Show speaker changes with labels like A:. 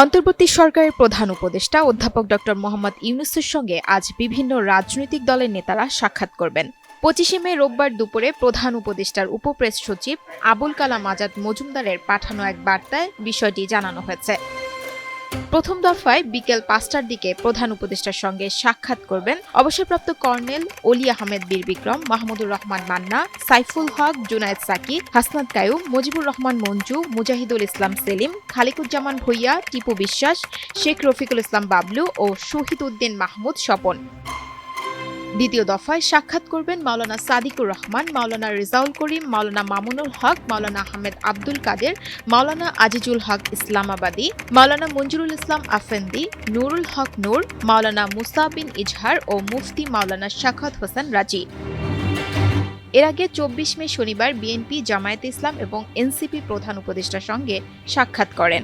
A: অন্তর্বর্তী সরকারের প্রধান উপদেষ্টা অধ্যাপক ড মোহাম্মদ ইউনূসের সঙ্গে আজ বিভিন্ন রাজনৈতিক দলের নেতারা সাক্ষাৎ করবেন। 25 মে রোববার দুপুরে প্রধান উপদেষ্টার উপপ্রেস সচিব আবুল কালাম আজাদ মজুমদারের পাঠানো এক বার্তায় বিষয়টি জানানো হয়েছে। প্রথম দফায় বিকেল 5টার দিকে প্রধান উপদেষ্টার সঙ্গে সাক্ষাৎ করবেন অবসরপ্রাপ্ত কর্নেল অলি আহমেদ বীর বিক্রম, মাহমুদুর রহমান মান্না, সাইফুল হক, জুনায়েদ সাকি, হাসনাত কায়ুম, মুজিবুর রহমান মঞ্জু, মুজাহিদুল ইসলাম সেলিম, খালিকুজ্জামান ভূঁইয়া, টিপু বিশ্বাস, শেখ রফিকুল ইসলাম বাবলু ও শহীদ উদ্দিন মাহমুদ স্বপন। দ্বিতীয় দফায় সাক্ষাৎ করবেন মাওলানা সাদিকুর রহমান, মাওলানা রেজাউল করিম, মাওলানা মামুনুল হক, মাওলানা আহমেদ আব্দুল কাদের, মাওলানা আজিজুল হক ইসলামাবাদী, মাওলানা মঞ্জুরুল ইসলাম আফেন্দি, নুরুল হক নূর, মাওলানা মুসা বিন ইজহার ও মুফতি মাওলানা শাখাত হোসেন রাজি। এর আগে 24 মে শনিবার বিএনপি, জামায়াতে ইসলাম এবং এনসিপি প্রধান উপদেষ্টার সঙ্গে সাক্ষাৎ করেন।